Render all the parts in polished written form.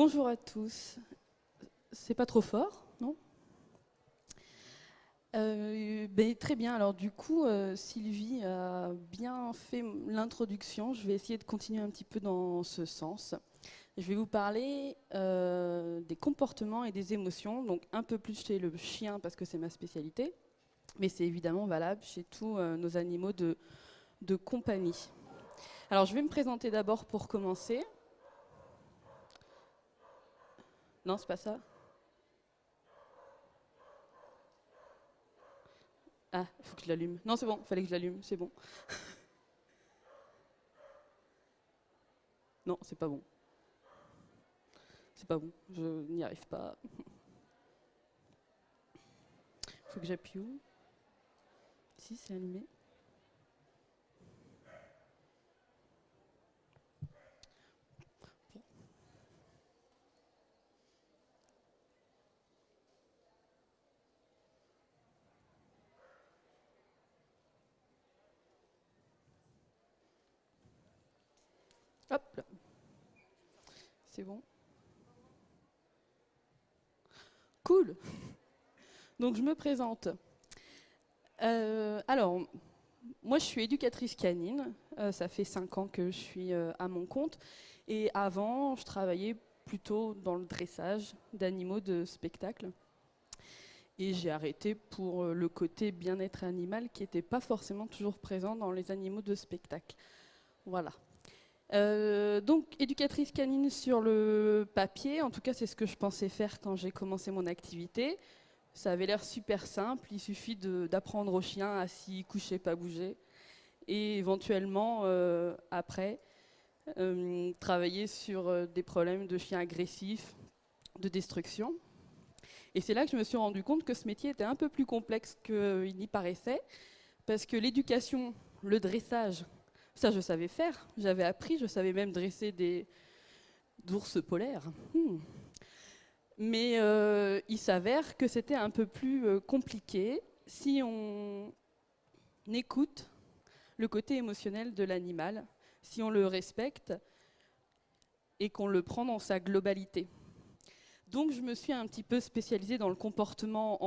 Bonjour à tous. C'est pas trop fort, non? Très bien. Alors du coup, Sylvie a bien fait l'introduction. Je vais essayer de continuer un petit peu dans ce sens. Je vais vous parler des comportements et des émotions, donc un peu plus chez le chien parce que c'est ma spécialité, mais c'est évidemment valable chez tous nos animaux de compagnie. Alors je vais me présenter d'abord pour commencer. Non, c'est pas ça. Ah, il faut que je l'allume. Non, c'est bon, il fallait que je l'allume, c'est bon. Non, c'est pas bon. C'est pas bon, je n'y arrive pas. Il faut que j'appuie où? Si, c'est allumé. Hop là. C'est bon. Cool. Donc je me présente. Alors, moi je suis éducatrice canine. Ça fait 5 ans que je suis à mon compte. Et avant, je travaillais plutôt dans le dressage d'animaux de spectacle. Et j'ai arrêté pour le côté bien-être animal qui n'était pas forcément toujours présent dans les animaux de spectacle. Voilà. Donc, éducatrice canine sur le papier, en tout cas c'est ce que je pensais faire quand j'ai commencé mon activité. Ça avait l'air super simple, il suffit d'apprendre au chien à s'y coucher, pas bouger, et éventuellement après travailler sur des problèmes de chiens agressifs, de destruction. Et c'est là que je me suis rendu compte que ce métier était un peu plus complexe qu'il n'y paraissait, parce que l'éducation, le dressage, ça je savais faire, j'avais appris, je savais même dresser des d'ours polaires. Mais il s'avère que c'était un peu plus compliqué si on écoute le côté émotionnel de l'animal, si on le respecte et qu'on le prend dans sa globalité. Donc je me suis un petit peu spécialisée dans le comportement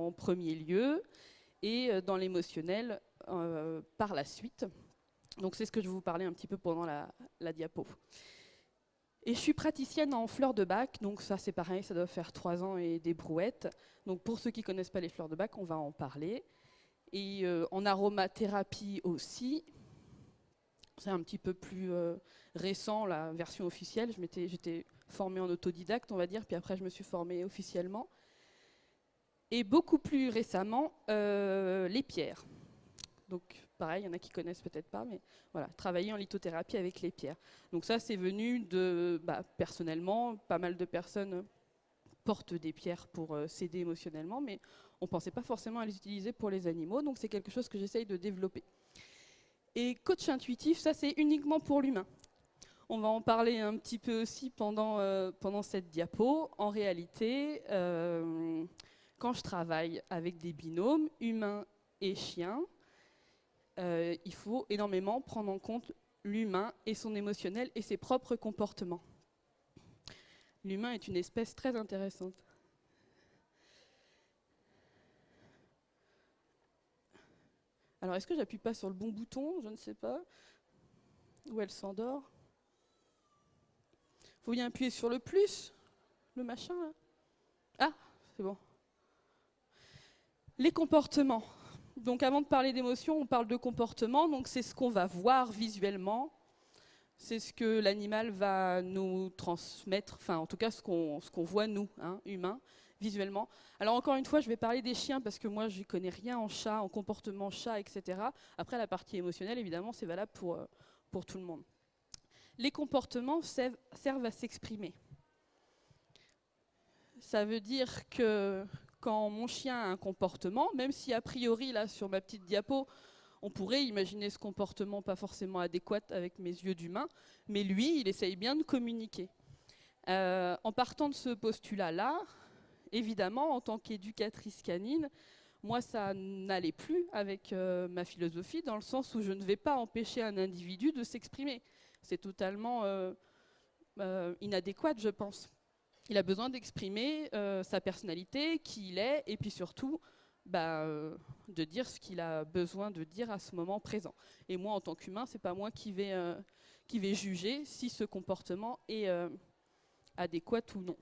en premier lieu et dans l'émotionnel par la suite. Donc c'est ce que je vais vous parler un petit peu pendant la diapo. Et je suis praticienne en fleurs de bac, donc ça c'est pareil, ça doit faire 3 ans et des brouettes. Donc pour ceux qui ne connaissent pas les fleurs de bac, on va en parler. Et en aromathérapie aussi, c'est un petit peu plus récent, la version officielle. J'étais formée en autodidacte, on va dire, puis après je me suis formée officiellement. Et beaucoup plus récemment, les pierres. Donc pareil, il y en a qui connaissent peut-être pas, mais voilà, travailler en lithothérapie avec les pierres. Donc ça, c'est venu de, personnellement, pas mal de personnes portent des pierres pour s'aider émotionnellement, mais on ne pensait pas forcément à les utiliser pour les animaux, donc c'est quelque chose que j'essaye de développer. Et coach intuitif, ça c'est uniquement pour l'humain. On va en parler un petit peu aussi pendant cette diapo. En réalité, quand je travaille avec des binômes, humains et chiens, il faut énormément prendre en compte l'humain et son émotionnel et ses propres comportements. L'humain est une espèce très intéressante. Alors, est-ce que j'appuie pas sur le bon bouton? Je ne sais pas. Ou elle s'endort? Faut bien appuyer sur le plus, le machin là. Ah, c'est bon. Les comportements. Donc avant de parler d'émotion, on parle de comportement. Donc c'est ce qu'on va voir visuellement. C'est ce que l'animal va nous transmettre, enfin en tout cas ce qu'on voit nous, hein, humains, visuellement. Alors encore une fois, je vais parler des chiens parce que moi je n'y connais rien en chat, en comportement chat, etc. Après la partie émotionnelle, évidemment, c'est valable pour tout le monde. Les comportements servent à s'exprimer. Ça veut dire que quand mon chien a un comportement, même si a priori là sur ma petite diapo, on pourrait imaginer ce comportement pas forcément adéquat avec mes yeux d'humain, mais lui, il essaye bien de communiquer. En partant de ce postulat-là, évidemment, en tant qu'éducatrice canine, moi, ça n'allait plus avec ma philosophie, dans le sens où je ne vais pas empêcher un individu de s'exprimer. C'est totalement inadéquat, je pense. Il a besoin d'exprimer sa personnalité, qui il est, et puis surtout de dire ce qu'il a besoin de dire à ce moment présent. Et moi, en tant qu'humain, c'est pas moi qui vais juger si ce comportement est adéquat ou non.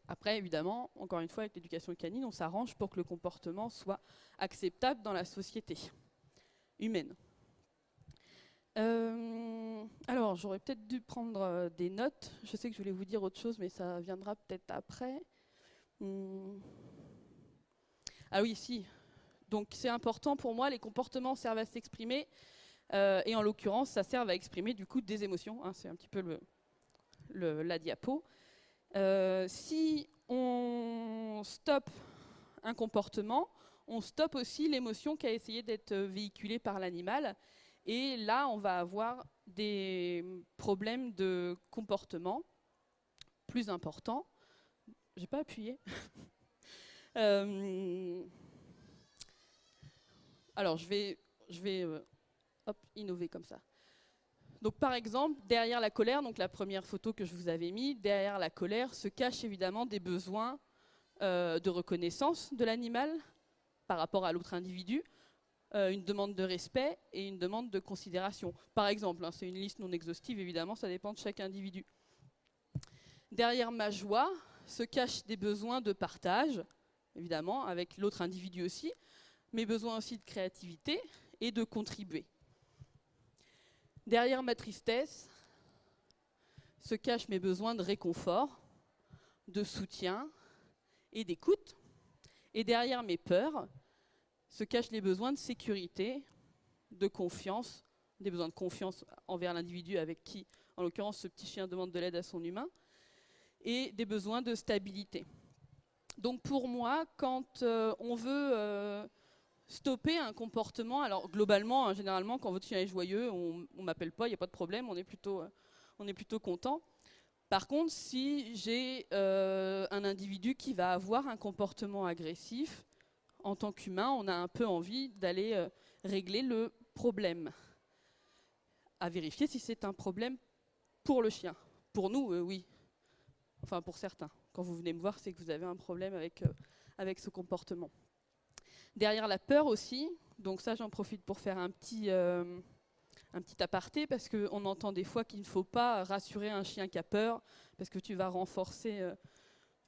Après, évidemment, encore une fois, avec l'éducation canine, on s'arrange pour que le comportement soit acceptable dans la société humaine. Alors, j'aurais peut-être dû prendre des notes. Je sais que je voulais vous dire autre chose, mais ça viendra peut-être après. Ah oui, si. Donc, c'est important pour moi, les comportements servent à s'exprimer. Et en l'occurrence, ça sert à exprimer du coup des émotions. Hein, c'est un petit peu la diapo. Si on stoppe un comportement, on stoppe aussi l'émotion qui a essayé d'être véhiculée par l'animal. Et là, on va avoir des problèmes de comportement plus importants. J'ai pas appuyé. Alors, je vais innover comme ça. Donc, par exemple, derrière la colère, donc la première photo que je vous avais mise, derrière la colère se cachent évidemment des besoins de reconnaissance de l'animal par rapport à l'autre individu, une demande de respect et une demande de considération. Par exemple, hein, c'est une liste non exhaustive, évidemment, ça dépend de chaque individu. Derrière ma joie se cachent des besoins de partage, évidemment, avec l'autre individu aussi, mais besoins aussi de créativité et de contribuer. Derrière ma tristesse se cachent mes besoins de réconfort, de soutien et d'écoute. Et derrière mes peurs se cachent les besoins de sécurité, de confiance, des besoins de confiance envers l'individu avec qui, en l'occurrence, ce petit chien demande de l'aide à son humain, et des besoins de stabilité. Donc pour moi, quand on veut stopper un comportement, alors globalement, hein, généralement, quand votre chien est joyeux, on ne m'appelle pas, il n'y a pas de problème, on est plutôt content. Par contre, si j'ai un individu qui va avoir un comportement agressif, en tant qu'humain, on a un peu envie d'aller régler le problème. À vérifier si c'est un problème pour le chien. Pour nous, oui. Enfin, pour certains. Quand vous venez me voir, c'est que vous avez un problème avec ce comportement. Derrière la peur aussi, donc ça j'en profite pour faire un petit aparté, parce qu'on entend des fois qu'il ne faut pas rassurer un chien qui a peur, parce que tu vas renforcer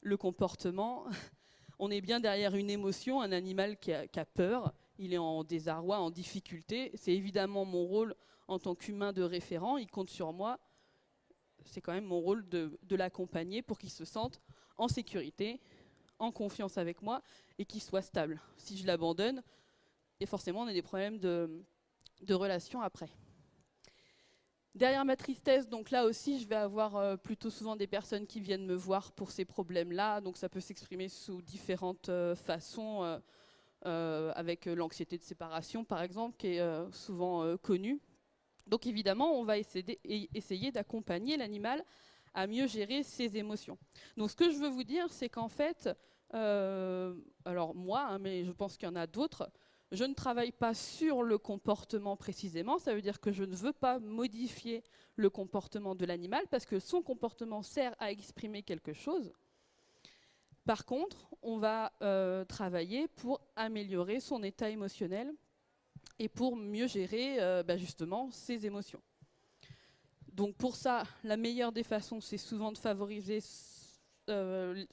le comportement. On est bien derrière une émotion, un animal qui a peur, il est en désarroi, en difficulté. C'est évidemment mon rôle en tant qu'humain de référent, il compte sur moi. C'est quand même mon rôle de l'accompagner pour qu'il se sente en sécurité, en confiance avec moi et qu'il soit stable. Si je l'abandonne, et forcément on a des problèmes de relation après. Derrière ma tristesse, donc là aussi, je vais avoir plutôt souvent des personnes qui viennent me voir pour ces problèmes-là. Donc ça peut s'exprimer sous différentes façons, avec l'anxiété de séparation, par exemple, qui est souvent connue. Donc évidemment, on va essayer d'accompagner l'animal à mieux gérer ses émotions. Donc ce que je veux vous dire, c'est qu'en fait, alors moi, hein, mais je pense qu'il y en a d'autres, je ne travaille pas sur le comportement précisément, ça veut dire que je ne veux pas modifier le comportement de l'animal parce que son comportement sert à exprimer quelque chose. Par contre, on va travailler pour améliorer son état émotionnel et pour mieux gérer justement ses émotions. Donc pour ça, la meilleure des façons, c'est souvent de favoriser son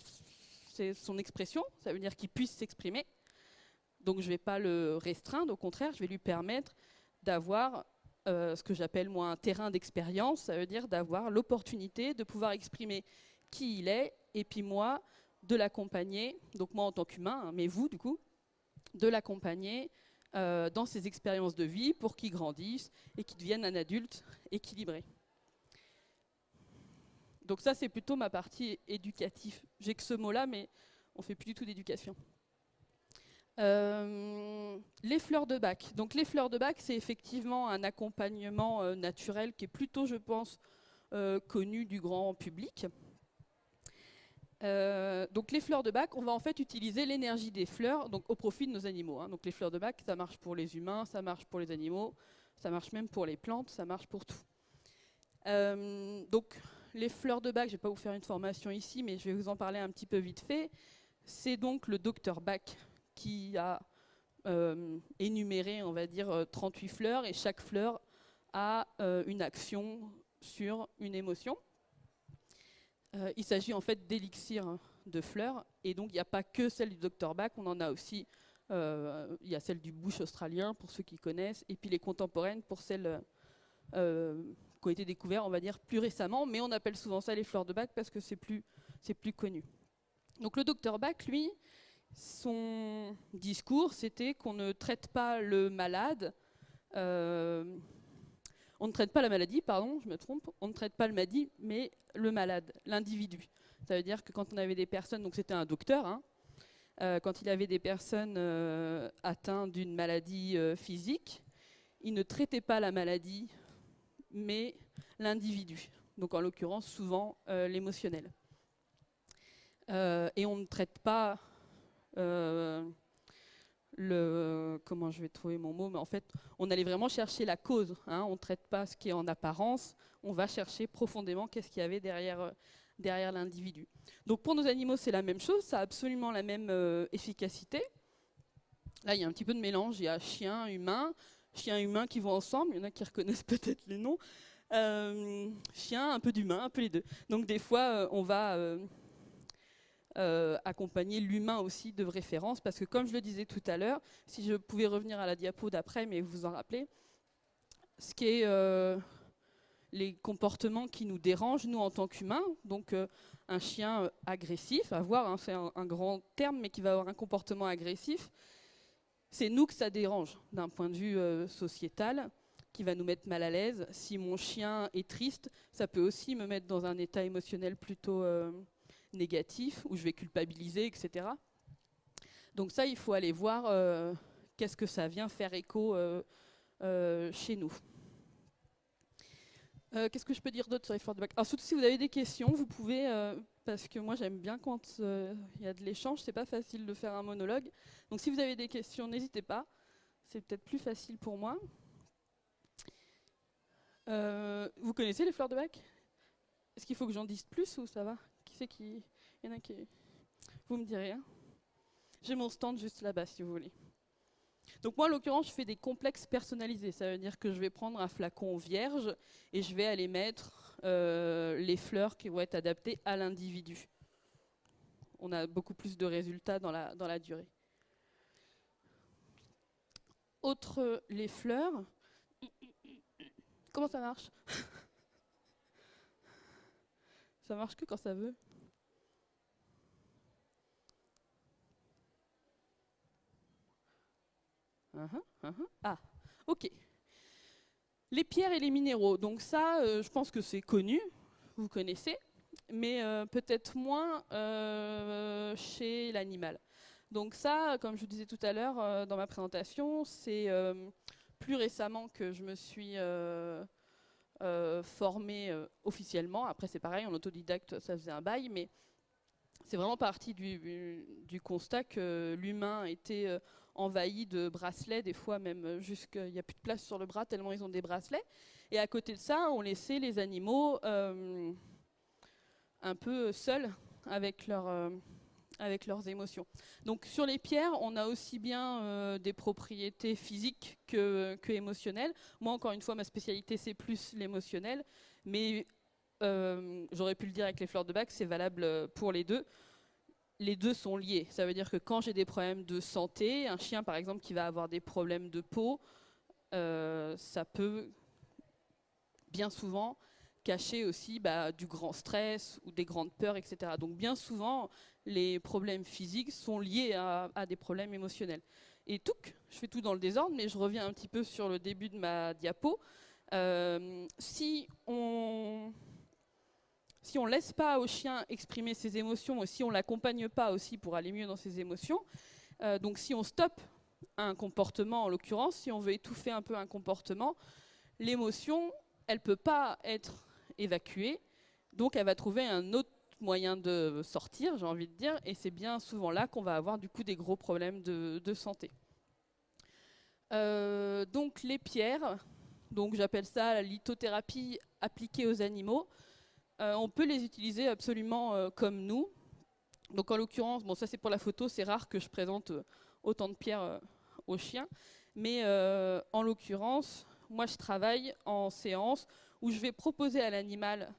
expression, ça veut dire qu'il puisse s'exprimer. Donc je ne vais pas le restreindre, au contraire, je vais lui permettre d'avoir ce que j'appelle moi un terrain d'expérience, ça veut dire d'avoir l'opportunité de pouvoir exprimer qui il est, et puis moi, de l'accompagner, donc moi en tant qu'humain, hein, mais vous du coup, de l'accompagner dans ses expériences de vie pour qu'il grandisse et qu'il devienne un adulte équilibré. Donc ça, c'est plutôt ma partie éducative. J'ai que ce mot-là, mais on ne fait plus du tout d'éducation. Les fleurs de bac. Donc les fleurs de bac, c'est effectivement un accompagnement naturel qui est plutôt, je pense, connu du grand public. Donc les fleurs de bac, on va en fait utiliser l'énergie des fleurs donc, au profit de nos animaux. Hein. Donc les fleurs de bac, ça marche pour les humains, ça marche pour les animaux, ça marche même pour les plantes, ça marche pour tout. Donc les fleurs de Bach, je ne vais pas vous faire une formation ici, mais je vais vous en parler un petit peu vite fait. C'est donc le docteur Bach qui a énuméré, on va dire, 38 fleurs, et chaque fleur a une action sur une émotion. Il s'agit en fait d'élixirs de fleurs, et donc il n'y a pas que celle du docteur Bach, on en a aussi, il y a celle du bush australien, pour ceux qui connaissent, et puis les contemporaines pour celles qui ont été découvertes, on va dire, plus récemment, mais on appelle souvent ça les fleurs de Bach parce que c'est plus connu. Donc le docteur Bach, lui, son discours, c'était qu'on ne traite pas le malade, on ne traite pas la maladie, pardon, je me trompe, on ne traite pas le maladie, mais le malade, l'individu. Ça veut dire que quand on avait des personnes, donc c'était un docteur, hein, quand il avait des personnes atteintes d'une maladie physique, il ne traitait pas la maladie, mais l'individu. Donc en l'occurrence, souvent l'émotionnel. Et on ne traite pas comment je vais trouver mon mot, mais en fait, on allait vraiment chercher la cause. Hein, on ne traite pas ce qui est en apparence, on va chercher profondément qu'est-ce qu'il y avait derrière l'individu. Donc pour nos animaux, c'est la même chose, ça a absolument la même efficacité. Là, il y a un petit peu de mélange, il y a chien, humain qui vont ensemble, il y en a qui reconnaissent peut-être les noms. Chien, un peu d'humain, un peu les deux. Donc des fois, on va accompagner l'humain aussi de référence, parce que comme je le disais tout à l'heure, si je pouvais revenir à la diapo d'après, mais vous vous en rappelez, ce qui est les comportements qui nous dérangent, nous en tant qu'humains, donc un chien agressif, à voir, hein, c'est un grand terme, mais qui va avoir un comportement agressif, c'est nous que ça dérange d'un point de vue sociétal, qui va nous mettre mal à l'aise. Si mon chien est triste, ça peut aussi me mettre dans un état émotionnel plutôt négatif, où je vais culpabiliser, etc. Donc ça, il faut aller voir qu'est-ce que ça vient faire écho chez nous. Qu'est-ce que je peux dire d'autre sur les fleurs de Bach? Alors surtout si vous avez des questions, vous pouvez, parce que moi j'aime bien quand il y a de l'échange, c'est pas facile de faire un monologue. Donc si vous avez des questions, n'hésitez pas, c'est peut-être plus facile pour moi. Vous connaissez les fleurs de Bach? Est-ce qu'il faut que j'en dise plus ou ça va? Qui c'est qui... Il y en a qui... Vous me direz. Hein, j'ai mon stand juste là-bas si vous voulez. Donc moi en l'occurrence je fais des complexes personnalisés, ça veut dire que je vais prendre un flacon vierge et je vais aller mettre les fleurs qui vont être adaptées à l'individu. On a beaucoup plus de résultats dans la durée. Autre, les fleurs. Comment ça marche? Ça marche que quand ça veut. Ah, ok. Les pierres et les minéraux. Donc ça, je pense que c'est connu, vous connaissez, mais peut-être moins chez l'animal. Donc ça, comme je vous disais tout à l'heure dans ma présentation, c'est plus récemment que je me suis formée officiellement. Après c'est pareil, en autodidacte ça faisait un bail, mais c'est vraiment parti du constat que l'humain était envahi de bracelets, des fois même jusqu'il n'y a plus de place sur le bras tellement ils ont des bracelets. Et à côté de ça, on laissait les animaux un peu seuls avec leurs émotions. Donc sur les pierres, on a aussi bien des propriétés physiques que émotionnelles. Moi, encore une fois, ma spécialité, c'est plus l'émotionnel, mais j'aurais pu le dire avec les fleurs de Bach, c'est valable pour les deux. Les deux sont liés. Ça veut dire que quand j'ai des problèmes de santé, un chien par exemple qui va avoir des problèmes de peau, ça peut bien souvent cacher aussi du grand stress ou des grandes peurs, etc. Donc bien souvent, les problèmes physiques sont liés à des problèmes émotionnels. Et je fais tout dans le désordre, mais je reviens un petit peu sur le début de ma diapo. Si on laisse pas au chien exprimer ses émotions, et si on l'accompagne pas aussi pour aller mieux dans ses émotions, donc si on stoppe un comportement, en l'occurrence, si on veut étouffer un peu un comportement, l'émotion, elle peut pas être évacuée, donc elle va trouver un autre moyen de sortir, j'ai envie de dire, et c'est bien souvent là qu'on va avoir du coup des gros problèmes de santé. Donc les pierres, donc j'appelle ça la lithothérapie appliquée aux animaux. on peut les utiliser absolument comme nous. Donc en l'occurrence, bon ça c'est pour la photo, c'est rare que je présente autant de pierres aux chiens, mais en l'occurrence, moi je travaille en séance où je vais proposer à l'animal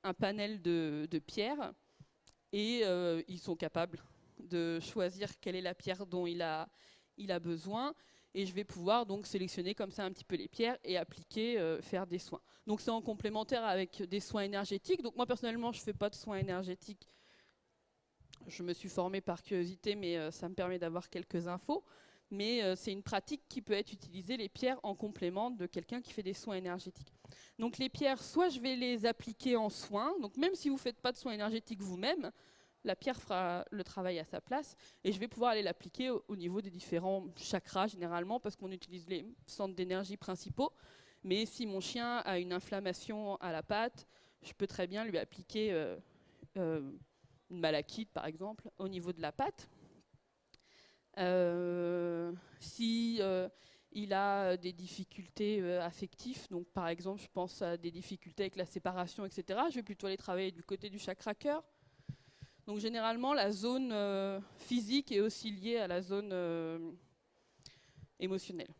un panel de pierres et ils sont capables de choisir quelle est la pierre dont il a besoin, et je vais pouvoir donc sélectionner comme ça un petit peu les pierres et appliquer, faire des soins. Donc c'est en complémentaire avec des soins énergétiques. Donc moi personnellement je ne fais pas de soins énergétiques, je me suis formée par curiosité, mais ça me permet d'avoir quelques infos. Mais c'est une pratique qui peut être utilisée, les pierres, en complément de quelqu'un qui fait des soins énergétiques. Donc les pierres, soit je vais les appliquer en soins, donc même si vous ne faites pas de soins énergétiques vous-même, la pierre fera le travail à sa place, et je vais pouvoir aller l'appliquer au niveau des différents chakras, généralement, parce qu'on utilise les centres d'énergie principaux. Mais si mon chien a une inflammation à la patte, je peux très bien lui appliquer une malachite, par exemple, au niveau de la patte. Si il a des difficultés affectives, donc par exemple je pense à des difficultés avec la séparation, etc., je vais plutôt aller travailler du côté du chakra cœur. Donc généralement la zone physique est aussi liée à la zone émotionnelle.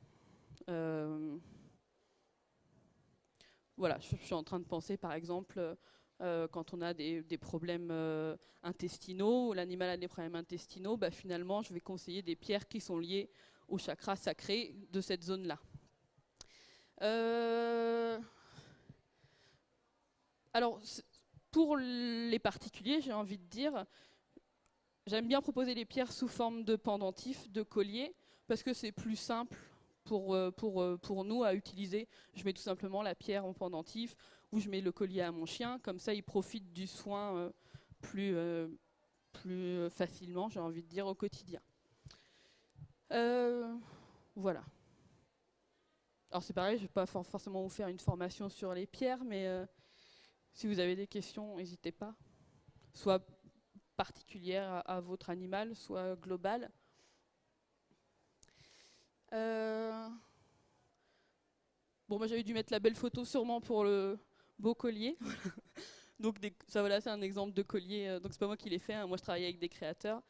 Voilà, je suis en train de penser par exemple quand on a des problèmes intestinaux, l'animal a des problèmes intestinaux, bah, finalement je vais conseiller des pierres qui sont liées au chakra sacré de cette zone-là. Alors pour les particuliers, j'ai envie de dire, j'aime bien proposer les pierres sous forme de pendentifs, de colliers, parce que c'est plus simple pour nous à utiliser. Je mets tout simplement la pierre en pendentif, ou je mets le collier à mon chien, comme ça il profite du soin plus facilement, j'ai envie de dire, au quotidien. Voilà. Alors c'est pareil, je ne vais pas forcément vous faire une formation sur les pierres, mais si vous avez des questions, n'hésitez pas. Soit particulière à votre animal, soit globale. Bon, moi j'avais dû mettre la belle photo sûrement pour le beau collier. Donc ça voilà, c'est un exemple de collier. Donc c'est pas moi qui l'ai fait, hein. Moi je travaille avec des créateurs.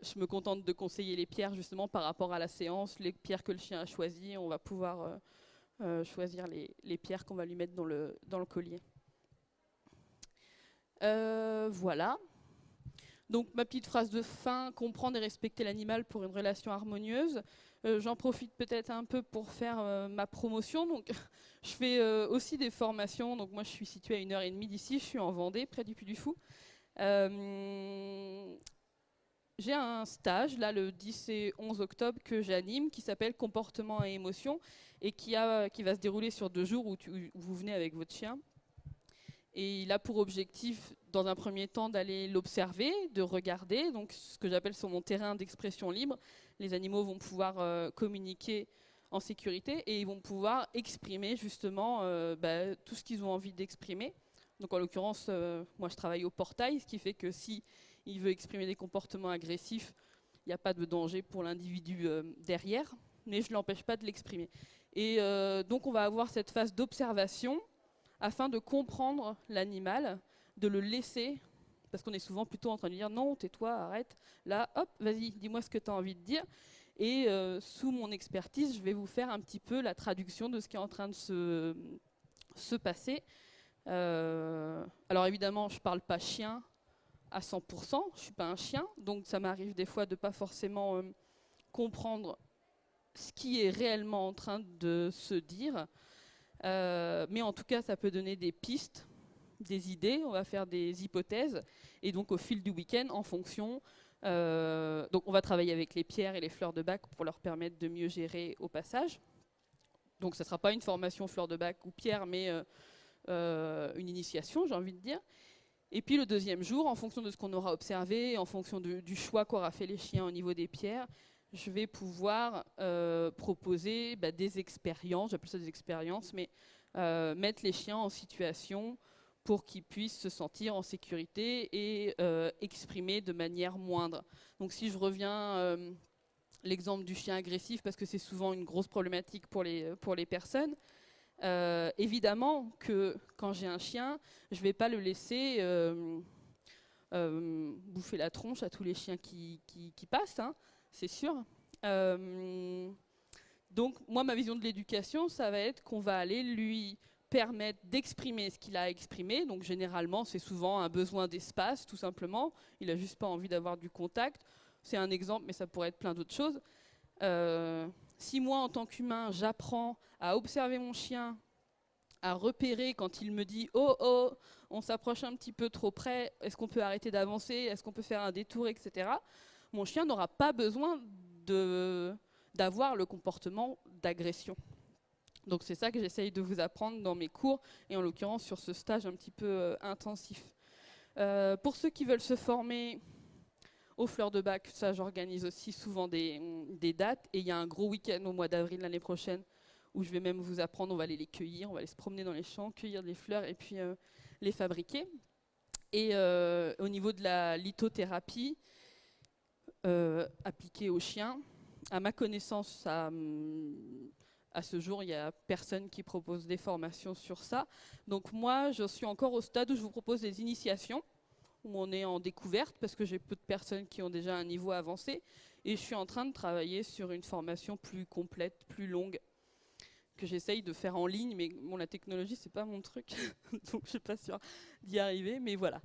Je me contente de conseiller les pierres justement par rapport à la séance, les pierres que le chien a choisies. On va pouvoir choisir les pierres qu'on va lui mettre dans le collier. Voilà. Donc ma petite phrase de fin, comprendre et respecter l'animal pour une relation harmonieuse. J'en profite peut-être un peu pour faire ma promotion. Donc, je fais aussi des formations. Donc moi je suis située à 1h30 d'ici, je suis en Vendée, près du Puy du Fou. J'ai un stage, là le 10 et 11 octobre, que j'anime, qui s'appelle Comportement et émotion, et qui va se dérouler sur 2 jours où vous venez avec votre chien. Et il a pour objectif, dans un premier temps, d'aller l'observer, de regarder, donc ce que j'appelle sur mon terrain d'expression libre. Les animaux vont pouvoir communiquer en sécurité et ils vont pouvoir exprimer justement tout ce qu'ils ont envie d'exprimer. Donc en l'occurrence, moi je travaille au portail, ce qui fait que si il veut exprimer des comportements agressifs, il n'y a pas de danger pour l'individu derrière, mais je ne l'empêche pas de l'exprimer. Et donc on va avoir cette phase d'observation afin de comprendre l'animal, de le laisser, parce qu'on est souvent plutôt en train de lui dire non, tais-toi, arrête. Là, hop, vas-y, dis-moi ce que tu as envie de dire. Et sous mon expertise, je vais vous faire un petit peu la traduction de ce qui est en train de se passer. Alors évidemment, je ne parle pas chien à 100%, je ne suis pas un chien, donc ça m'arrive des fois de ne pas forcément comprendre ce qui est réellement en train de se dire. Mais en tout cas, ça peut donner des pistes, des idées, on va faire des hypothèses, et donc au fil du week-end, en fonction, donc on va travailler avec les pierres et les fleurs de bac pour leur permettre de mieux gérer au passage. Donc ça ne sera pas une formation fleurs de bac ou pierres, mais une initiation, j'ai envie de dire. Et puis le deuxième jour, en fonction de ce qu'on aura observé, en fonction du choix qu'aura fait les chiens au niveau des pierres, je vais pouvoir proposer des expériences, j'appelle ça des expériences, mais mettre les chiens en situation pour qu'ils puissent se sentir en sécurité et exprimer de manière moindre. Donc si je reviens l'exemple du chien agressif, parce que c'est souvent une grosse problématique pour les personnes, Évidemment que quand j'ai un chien, je ne vais pas le laisser bouffer la tronche à tous les chiens qui passent, hein, c'est sûr. Donc moi, ma vision de l'éducation, ça va être qu'on va aller lui permettre d'exprimer ce qu'il a à exprimer. Donc généralement, c'est souvent un besoin d'espace, tout simplement. Il n'a juste pas envie d'avoir du contact. C'est un exemple, mais ça pourrait être plein d'autres choses. Si moi, en tant qu'humain, j'apprends à observer mon chien, à repérer quand il me dit « Oh, oh, on s'approche un petit peu trop près, est-ce qu'on peut arrêter d'avancer, est-ce qu'on peut faire un détour, etc. » Mon chien n'aura pas besoin d'avoir le comportement d'agression. Donc c'est ça que j'essaye de vous apprendre dans mes cours, et en l'occurrence sur ce stage un petit peu intensif. Pour ceux qui veulent se former aux fleurs de bac, ça j'organise aussi souvent des dates, et il y a un gros week-end au mois d'avril l'année prochaine, où je vais même vous apprendre, on va aller les cueillir, on va aller se promener dans les champs, cueillir des fleurs, et puis les fabriquer. Et au niveau de la lithothérapie, appliquée aux chiens, à ma connaissance, à ce jour, il n'y a personne qui propose des formations sur ça. Donc moi, je suis encore au stade où je vous propose des initiations, où on est en découverte, parce que j'ai peu de personnes qui ont déjà un niveau avancé, et je suis en train de travailler sur une formation plus complète, plus longue, que j'essaye de faire en ligne, mais bon, la technologie, c'est pas mon truc, donc je suis pas sûre d'y arriver, mais voilà.